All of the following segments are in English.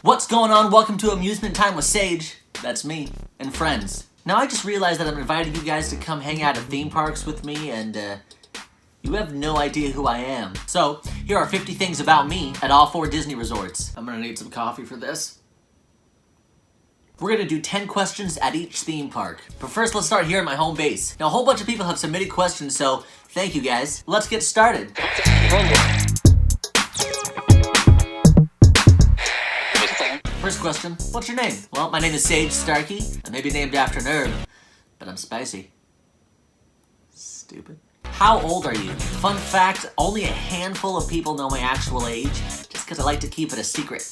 What's going on? Welcome to Amusement Time with Sage, that's me, and friends. Now I just realized that I'm inviting you guys to come hang out at theme parks with me, and you have no idea who I am. So, here are 50 things about me at all 4 Disney resorts. I'm gonna need some coffee for this. We're gonna do 10 questions at each theme park. But first, let's start here at my home base. Now, a whole bunch of people have submitted questions, so thank you guys. Let's get started. First question, what's your name? Well, my name is Sage Starkey. I may be named after an herb, but I'm spicy. Stupid. How old are you? Fun fact, only a handful of people know my actual age, just because I like to keep it a secret.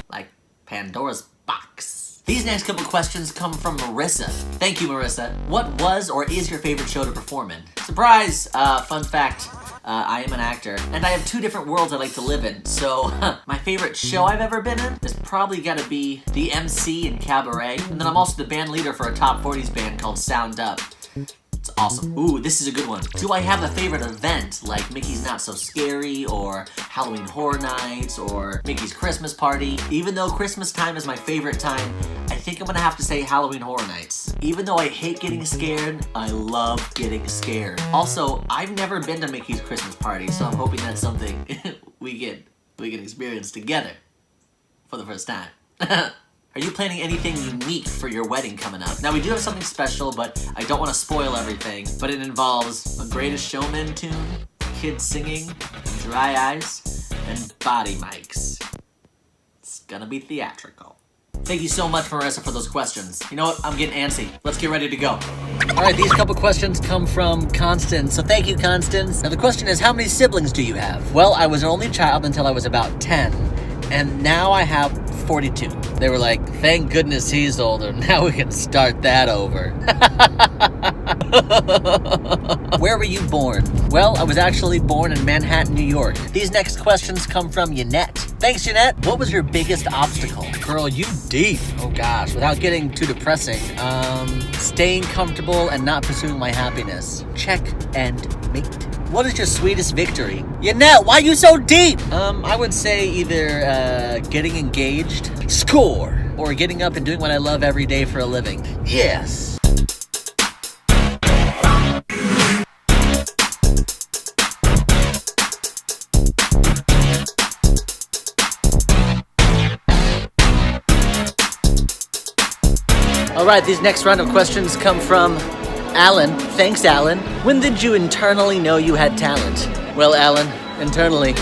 Like Pandora's box. These next couple questions come from Marissa. Thank you, Marissa. What was or is your favorite show to perform in? Surprise! Fun fact, I am an actor, and I have 2 different worlds I like to live in, so my favorite show I've ever been in is probably gotta be the MC in Cabaret, and then I'm also the band leader for a top 40s band called Sound Up. It's awesome. Ooh, this is a good one. Do I have a favorite event, like Mickey's Not So Scary, or Halloween Horror Nights, or Mickey's Christmas Party? Even though Christmas time is my favorite time, I think I'm gonna have to say Halloween Horror Nights. Even though I hate getting scared, I love getting scared. Also, I've never been to Mickey's Christmas Party, so I'm hoping that's something we can experience together for the first time. Are you planning anything unique for your wedding coming up? Now, we do have something special, but I don't want to spoil everything. But it involves a Greatest Showman tune, kids singing, dry ice, and body mics. It's gonna be theatrical. Thank you so much, Marissa, for those questions. You know what? I'm getting antsy. Let's get ready to go. All right, these couple questions come from Constance, so thank you, Constance. Now, the question is, how many siblings do you have? Well, I was an only child until I was about 10, and now I have 42. They were like, thank goodness he's older. Now we can start that over. Where were you born? Well, I was actually born in Manhattan, New York. These next questions come from Yannette. Thanks, Yannette. What was your biggest obstacle? Girl, you deep. Oh gosh, without getting too depressing. Staying comfortable and not pursuing my happiness. Check and mate. What is your sweetest victory? Yannette, why are you so deep? I would say either getting engaged, score, or getting up and doing what I love every day for a living. Yes. All right, these next round of questions come from Alan. Thanks, Alan. When did you internally know you had talent? Well, Alan, internally,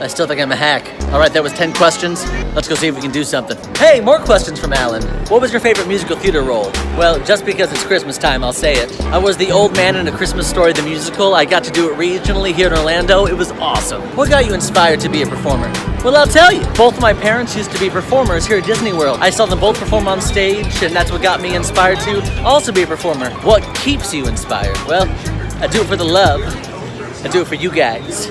I still think I'm a hack. All right, that was 10 questions. Let's go see if we can do something. Hey, more questions from Alan. What was your favorite musical theater role? Well, just because it's Christmas time, I'll say it. I was the old man in A Christmas Story, the musical. I got to do it regionally here in Orlando. It was awesome. What got you inspired to be a performer? Well, I'll tell you. Both of my parents used to be performers here at Disney World. I saw them both perform on stage, and that's what got me inspired to also be a performer. What keeps you inspired? Well, I do it for the love. I do it for you guys.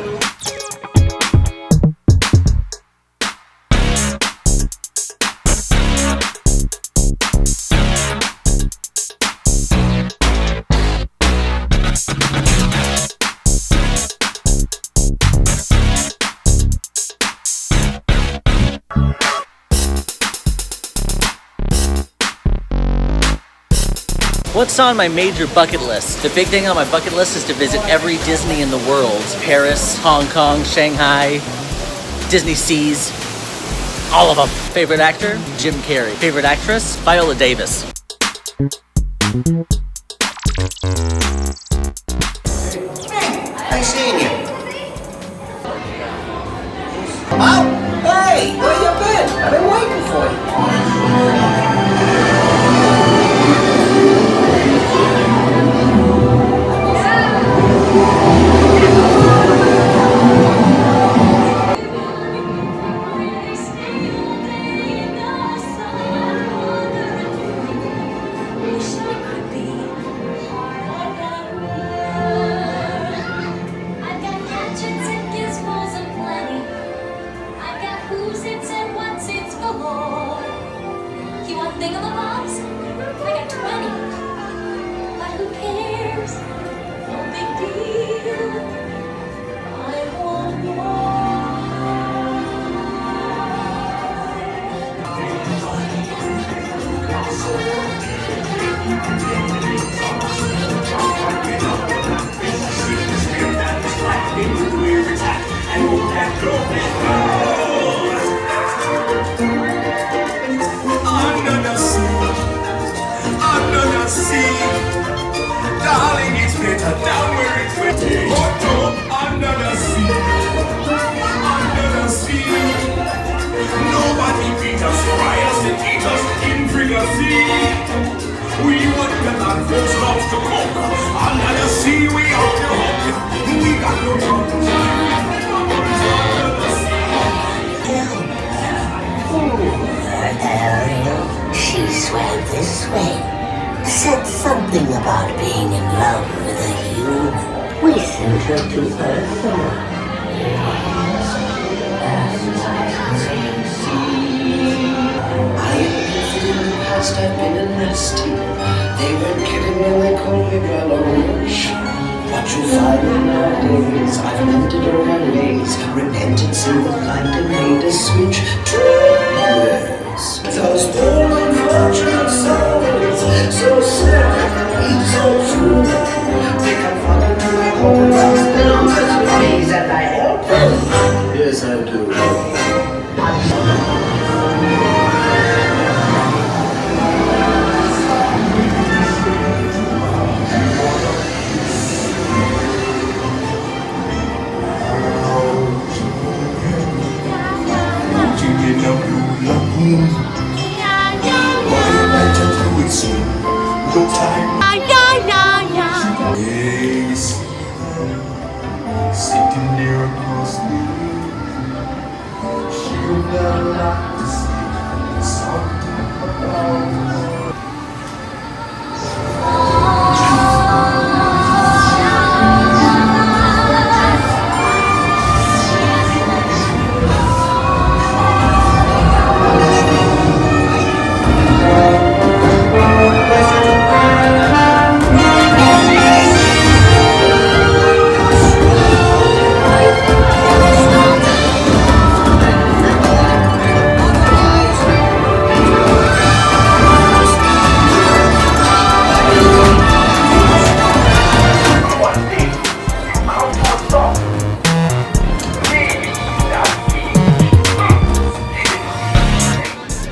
What's on my major bucket list? The big thing on my bucket list is to visit every Disney in the world. Paris, Hong Kong, Shanghai, Disney Seas, all of them. Favorite actor? Jim Carrey. Favorite actress? Viola Davis. Hey, nice seeing you. Mom? Hey, where you been? I've been waiting for you. Who's it's and what's it's for? Under the sea, under the sea, darling, it's better down where it's waiting. Hot tub under the sea, under the sea. Nobody beat us, fry us and eat us in fricassee. We want the land folks love to cook. Under the sea, we have to hook. We got no problems. Under the sea. Ariel, she swam this way. Said something about being in love with a human. We sent her to Earth. I have been in the past, I've been enlisted. They weren't kidding when they called me Belarus. What you find nowadays, I've mended all my ways. Repentance in the blind and made a switch to yours. Those poor unfortunate souls, so sad, so true. They come falling to my cold rocks, the numbers ways, and I help them. Yes, I do. Sitting there across me, she would never like to see something about.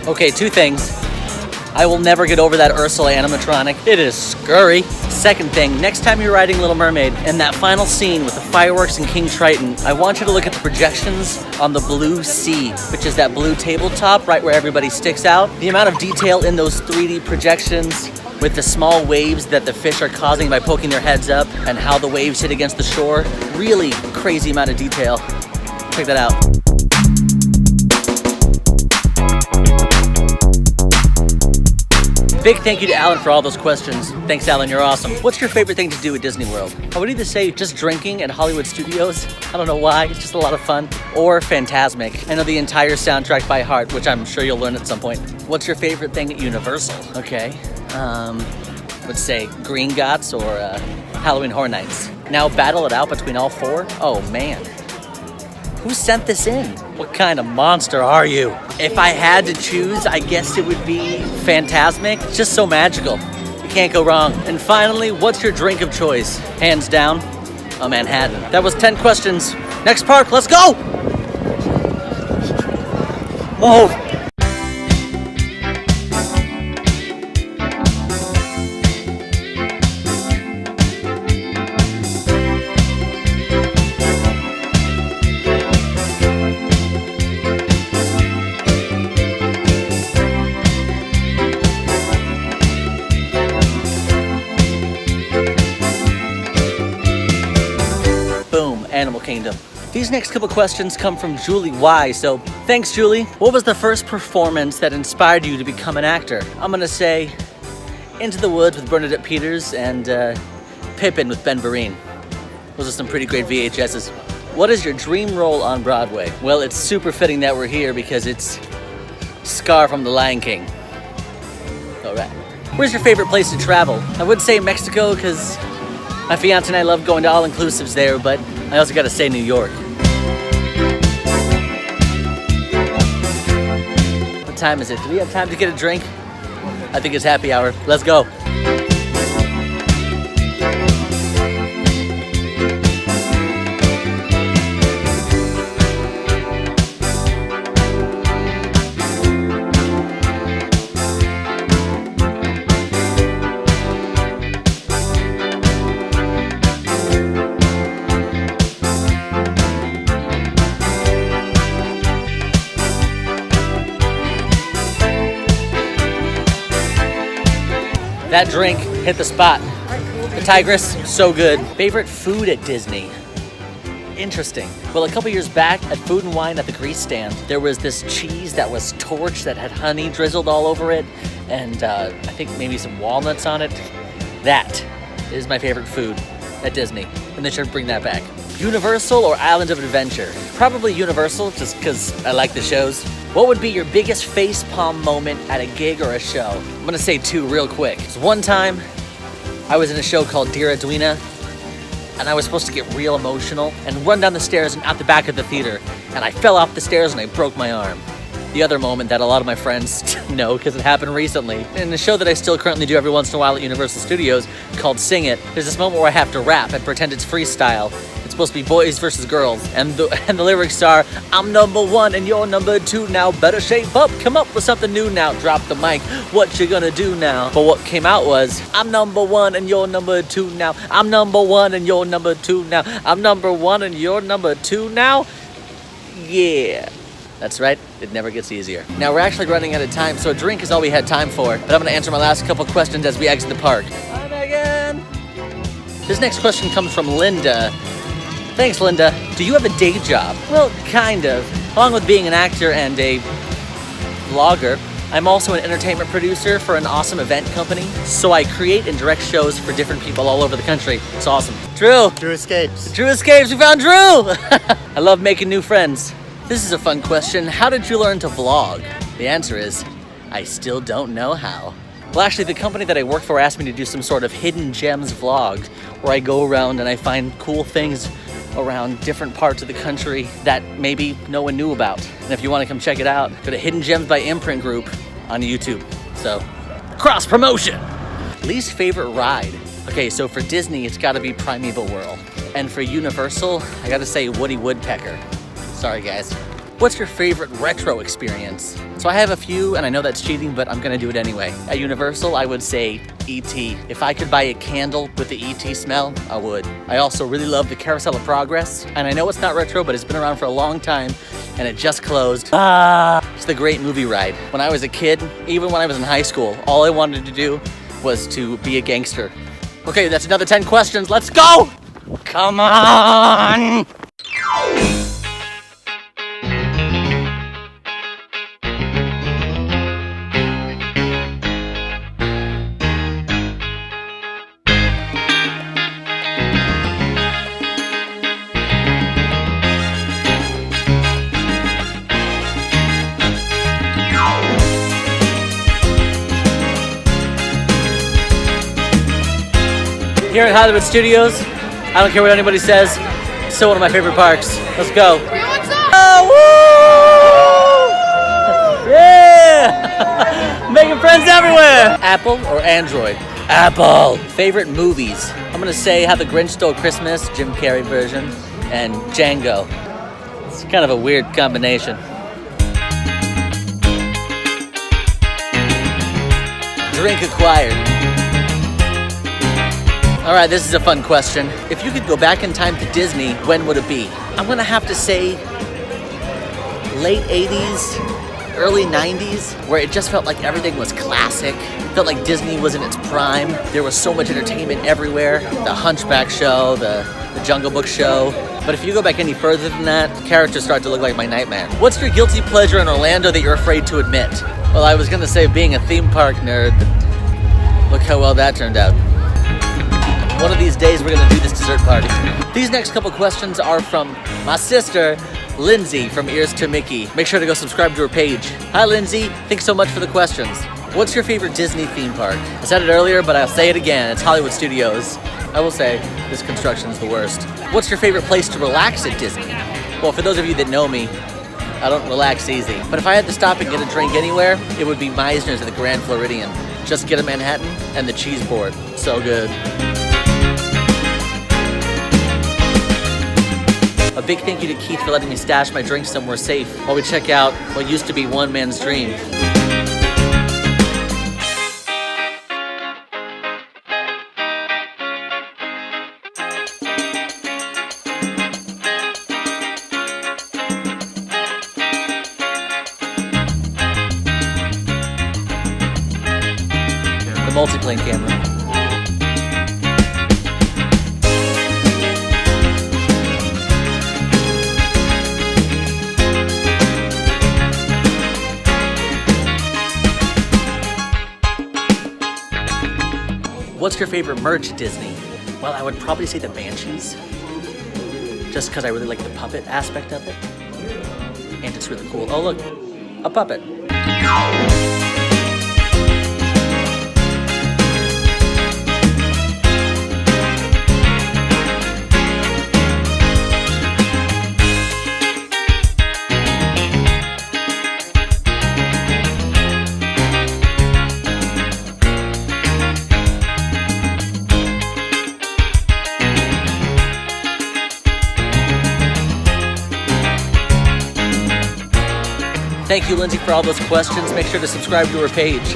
Okay, two things. I will never get over that Ursula animatronic. It is scurry. Second thing, next time you're riding Little Mermaid, in that final scene with the fireworks and King Triton, I want you to look at the projections on the blue sea, which is that blue tabletop right where everybody sticks out. The amount of detail in those 3D projections with the small waves that the fish are causing by poking their heads up and how the waves hit against the shore. Really crazy amount of detail. Check that out. Big thank you to Alan for all those questions. Thanks, Alan, you're awesome. What's your favorite thing to do at Disney World? I would either say just drinking at Hollywood Studios. I don't know why, it's just a lot of fun. Or Fantasmic. I know the entire soundtrack by heart, which I'm sure you'll learn at some point. What's your favorite thing at Universal? Okay, let's say Green Gots or Halloween Horror Nights. Now battle it out between all four? Oh man. Who sent this in? What kind of monster are you? If I had to choose, I guess it would be Fantasmic. It's just so magical. You can't go wrong. And finally, what's your drink of choice? Hands down, a Manhattan. That was 10 questions. Next park, let's go! Move! Animal Kingdom. These next couple questions come from Julie Y. So thanks, Julie. What was the first performance that inspired you to become an actor? I'm gonna say Into the Woods with Bernadette Peters and Pippin with Ben Vereen. Those are some pretty great VHSs. What is your dream role on Broadway? Well, it's super fitting that we're here because it's Scar from The Lion King. All right. Where's your favorite place to travel? I would say Mexico because my fiance and I love going to all-inclusives there, but I also gotta say New York. What time is it? Do we have time to get a drink? I think it's happy hour. Let's go. That drink hit the spot. The Tigress, so good. Favorite food at Disney? Interesting. Well, a couple years back at Food and Wine at the Grease stand, there was this cheese that was torched that had honey drizzled all over it, and I think maybe some walnuts on it. That is my favorite food at Disney, and they should bring that back. Universal or Island of Adventure? Probably Universal, just because I like the shows. What would be your biggest facepalm moment at a gig or a show? I'm gonna say two real quick. So one time, I was in a show called Dear Edwina, and I was supposed to get real emotional and run down the stairs and out the back of the theater, and I fell off the stairs and I broke my arm. The other moment that a lot of my friends know because it happened recently, in the show that I still currently do every once in a while at Universal Studios called Sing It, there's this moment where I have to rap and pretend it's freestyle. It's supposed to be boys versus girls, and the lyrics are, I'm number one and you're number two now, better shape up, come up with something new now, drop the mic, what you gonna do now? But what came out was, I'm number one and you're number two now, I'm number one and you're number two now, I'm number one and you're number two now? Yeah. That's right, it never gets easier. Now we're actually running out of time, so a drink is all we had time for, but I'm gonna answer my last couple questions as we exit the park. Hi, Megan! This next question comes from Linda. Thanks, Linda. Do you have a day job? Well, kind of. Along with being an actor and a vlogger, I'm also an entertainment producer for an awesome event company, so I create and direct shows for different people all over the country. It's awesome. Drew! Drew Escapes. Drew Escapes, we found Drew! I love making new friends. This is a fun question. How did you learn to vlog? The answer is, I still don't know how. Well, actually, the company that I work for asked me to do some sort of hidden gems vlog, where I go around and I find cool things around different parts of the country that maybe no one knew about. And if you want to come check it out, go to Hidden Gems by Imprint Group on YouTube. So, cross promotion! Least favorite ride? Okay, so for Disney, it's gotta be Primeval Whirl. And for Universal, I gotta say Woody Woodpecker. Sorry, guys. What's your favorite retro experience? So I have a few, and I know that's cheating, but I'm gonna do it anyway. At Universal, I would say E.T. If I could buy a candle with the E.T. smell, I would. I also really love the Carousel of Progress, and I know it's not retro, but it's been around for a long time, and it just closed. It's the great movie ride. When I was a kid, even when I was in high school, all I wanted to do was to be a gangster. Okay, that's another 10 questions. Let's go! Come on! Here at Hollywood Studios, I don't care what anybody says, it's still one of my favorite parks. Let's go. Hey, what's up? Oh, woo! Yeah! Making friends everywhere! Apple or Android? Apple! Favorite movies? I'm gonna say How the Grinch Stole Christmas, Jim Carrey version, and Django. It's kind of a weird combination. Drink acquired. All right, this is a fun question. If you could go back in time to Disney, when would it be? I'm gonna have to say late 80s, early 90s, where it just felt like everything was classic. It felt like Disney was in its prime. There was so much entertainment everywhere. The Hunchback show, the Jungle Book show. But if you go back any further than that, characters start to look like my nightmare. What's your guilty pleasure in Orlando that you're afraid to admit? Well, I was gonna say being a theme park nerd, but look how well that turned out. One of these days, we're gonna do this dessert party. These next couple questions are from my sister, Lindsay from Ears to Mickey. Make sure to go subscribe to her page. Hi, Lindsay. Thanks so much for the questions. What's your favorite Disney theme park? I said it earlier, but I'll say it again. It's Hollywood Studios. I will say, this construction's the worst. What's your favorite place to relax at Disney? Well, for those of you that know me, I don't relax easy. But if I had to stop and get a drink anywhere, it would be Meisner's at the Grand Floridian. Just get a Manhattan and the cheese board. So good. A big thank you to Keith for letting me stash my drinks somewhere safe while we check out what used to be one man's dream. The multiplane camera. What's your favorite merch at Disney? Well, I would probably say the Banshees, just because I really like the puppet aspect of it, and it's really cool. Oh look, a puppet. Thank you, Lindsay, for all those questions. Make sure to subscribe to her page.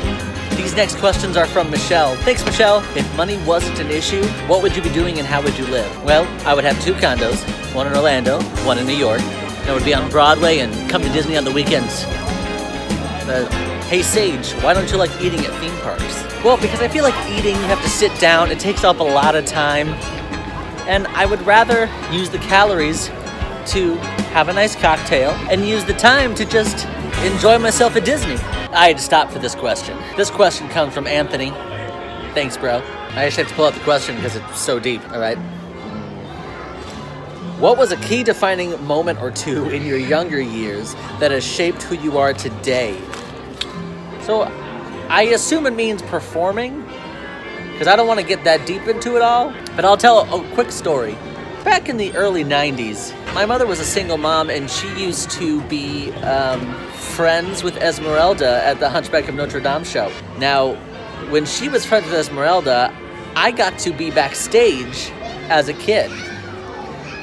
These next questions are from Michelle. Thanks, Michelle. If money wasn't an issue, what would you be doing and how would you live? Well, I would have 2 condos, one in Orlando, one in New York. And I would be on Broadway and come to Disney on the weekends. Hey, Sage, why don't you like eating at theme parks? Well, because I feel like eating, you have to sit down. It takes up a lot of time. And I would rather use the calories to have a nice cocktail and use the time to just enjoy myself at Disney. I had to stop for this question. This question comes from Anthony. Thanks, bro. I just have to pull out the question because it's so deep, all right? What was a key defining moment or two in your younger years that has shaped who you are today? So I assume it means performing, because I don't want to get that deep into it all, but I'll tell a quick story. Back in the early 90s, my mother was a single mom and she used to be friends with Esmeralda at the Hunchback of Notre Dame show. Now, when she was friends with Esmeralda, I got to be backstage as a kid.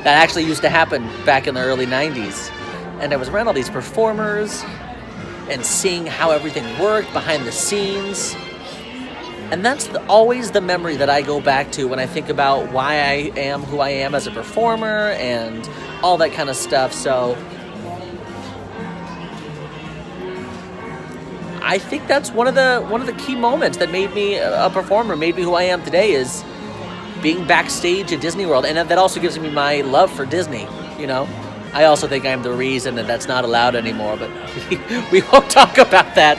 That actually used to happen back in the early 90s. And I was around all these performers and seeing how everything worked behind the scenes. And that's always the memory that I go back to when I think about why I am who I am as a performer and all that kind of stuff. So I think that's one of the key moments that made me a performer, made me who I am today, is being backstage at Disney World. And that also gives me my love for Disney, you know. I also think I'm the reason that that's not allowed anymore, but we won't talk about that.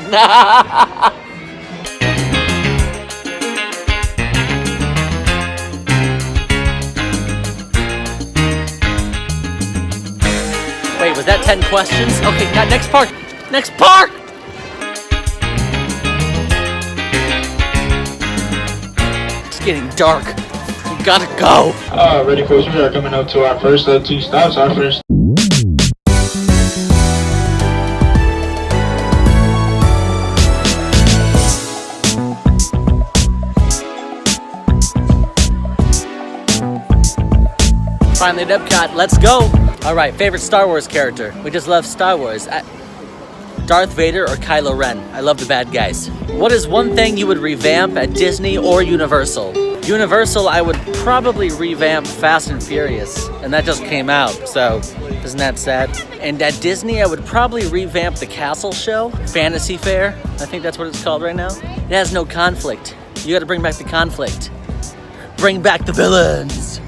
Wait, was that 10 questions? Okay, next park! Next park! It's getting dark. We gotta go. Ready, folks, we are coming up to our first 2 stops. Our first. Finally at Epcot, let's go! Alright, favorite Star Wars character. We just love Star Wars. Darth Vader or Kylo Ren. I love the bad guys. What is one thing you would revamp at Disney or Universal? Universal, I would probably revamp Fast and Furious, and that just came out, so isn't that sad? And at Disney, I would probably revamp the Castle Show, Fantasy Fair. I think that's what it's called right now. It has no conflict. You gotta bring back the conflict. Bring back the villains!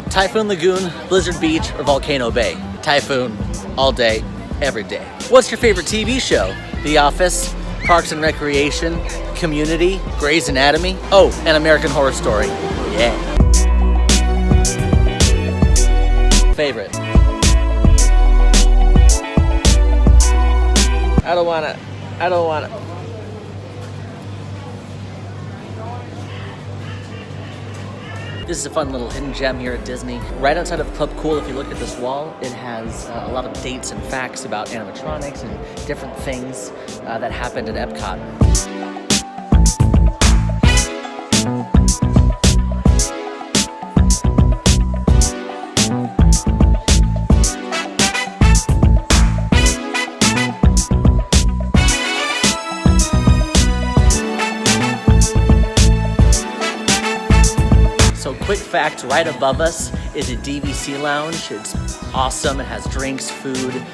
Typhoon Lagoon, Blizzard Beach, or Volcano Bay? Typhoon, all day, every day. What's your favorite TV show? The Office, Parks and Recreation, Community, Grey's Anatomy? Oh, and American Horror Story. Yeah. Favorite? I don't wanna. This is a fun little hidden gem here at Disney. Right outside of Club Cool, if you look at this wall, it has a lot of dates and facts about animatronics and different things that happened at Epcot. fact, right above us is a DVC lounge. It's awesome. It has drinks, food,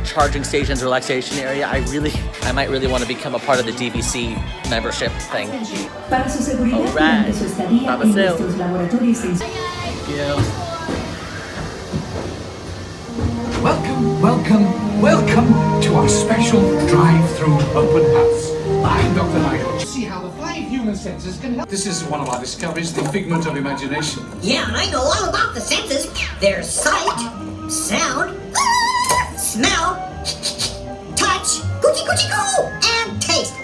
charging stations, relaxation area. I might really want to become a part of the DVC membership thing. All right. Baba Sil. Thank you. Welcome, welcome, welcome to our special drive-through open house. I'm Dr. Nigel. See how the 5 human senses can help. This is one of our discoveries, the figment of imagination. Yeah, I know all about the senses. There's sight, sound, smell, touch, coochie-coochie-coo, and taste.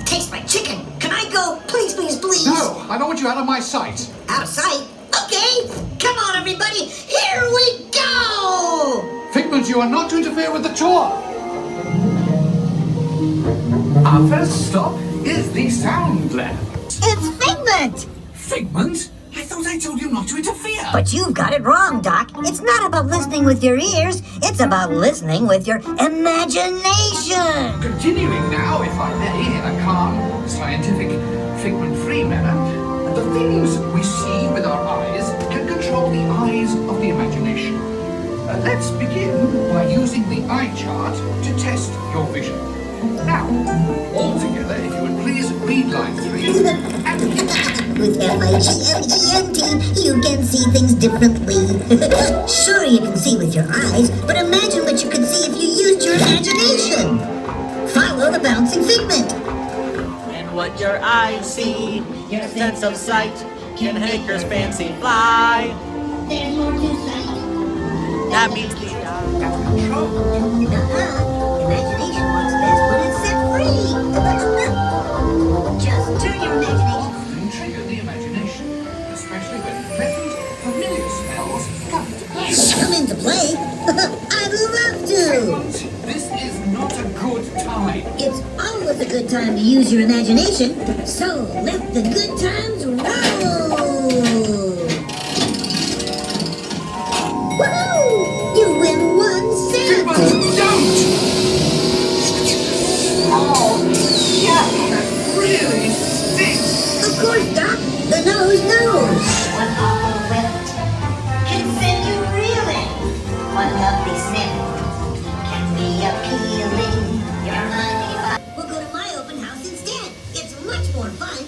Taste my chicken. Can I go? Please, please, please. No, I don't want you out of my sight. Out of sight? Okay. Come on, everybody. Here we go. Figment, you are not to interfere with the tour. Our first stop is the sound lab. It's Figment. Figment? I thought I told you not to interfere. But you've got it wrong, Doc. It's not about listening with your ears. It's about listening with your imagination. Continuing now, if I may, in a calm, scientific, figment-free manner, the things we see with our eyes can control the eyes of the imagination. Let's begin by using the eye chart to test your vision. Now, all together, if you would please read line 3 and With FIGMGMT, you can see things differently. Sure, you can see with your eyes, but imagine what you could see if you used your imagination. Follow the bouncing figment. And what your eyes see, your sense of sight, can make your fancy fly. There's more to sight. That means the Imagination works best when it's set free. Just turn your imagination. often trigger the imagination, especially when pleasant, familiar smells come into play. Come into play? I'd love to. But this is not a good time. It's always a good time to use your imagination, so let the good times roll! Woohoo! You win 1 cent! But don't! Oh, yeah, that really stinks. Of course, Doc, the nose knows! One awful whiff can send you reeling. One lovely sniff can be appealing. Your honey. We'll go to my open house instead. It's much more fun.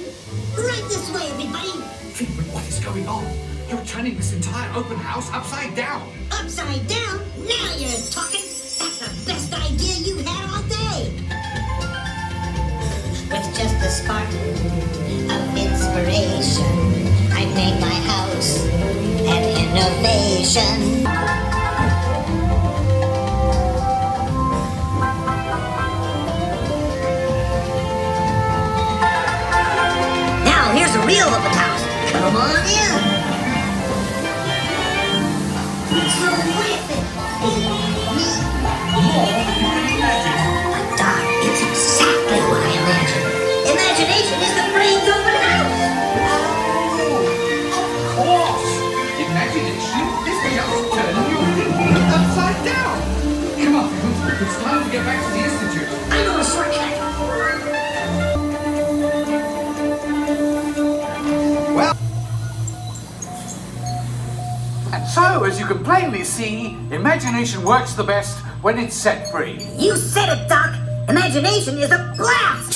Right this way, everybody. Figment, what is going on? You're turning this entire open house upside down. Upside down? Now you're talking. That's the best idea you had all day. With just a spark of inspiration, I made my house an innovation. Now here's a real open house. Come on in. Terrific. Doc, it's exactly what I imagined. Imagination is the brain's open house. Of course! Imagination is just turning your thinking upside down. Come on, Figment, it's time to get back to the Institute. I know a shortcut. And so, as you can plainly see, imagination works the best when it's set free. You said it, Doc. Imagination is a blast.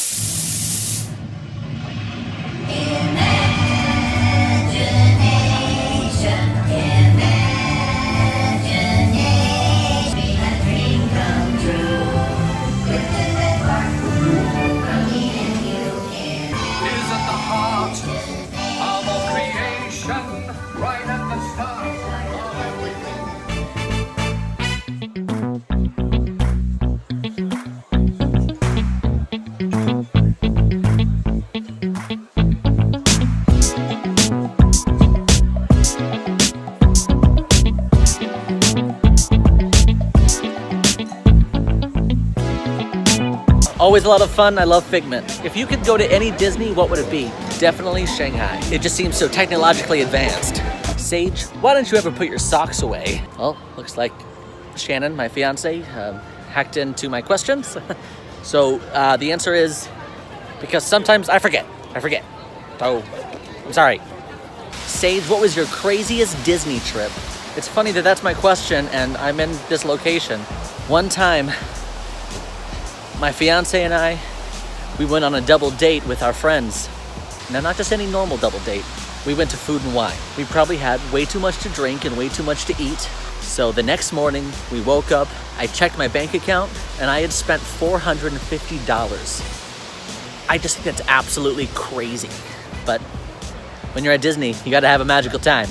Is at the heart of all creation, right at the start of everything. Always a lot of fun. I love Figment. If you could go to any Disney, what would it be? Definitely Shanghai. It just seems so technologically advanced. Sage, why don't you ever put your socks away? Well, looks like Shannon, my fiance, hacked into my questions. So the answer is because sometimes I forget. So I'm sorry. Sage, what was your craziest Disney trip? It's funny that that's my question and I'm in this location. One time, my fiance and I, we went on a double date with our friends. Now, not just any normal double date. We went to Food and Wine. We probably had way too much to drink and way too much to eat. So the next morning, we woke up, I checked my bank account, and I had spent $450. I just think that's absolutely crazy. But when you're at Disney, you gotta have a magical time.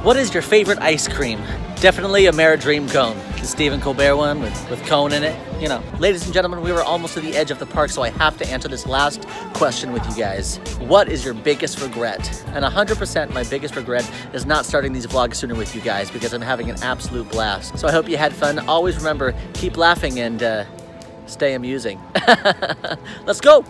What is your favorite ice cream? Definitely a Maridream cone. The Stephen Colbert one with cone in it. You know, ladies and gentlemen, we were almost to the edge of the park, so I have to answer this last question with you guys. What is your biggest regret? And 100% my biggest regret is not starting these vlogs sooner with you guys because I'm having an absolute blast. So I hope you had fun. Always remember, keep laughing and stay amusing. Let's go!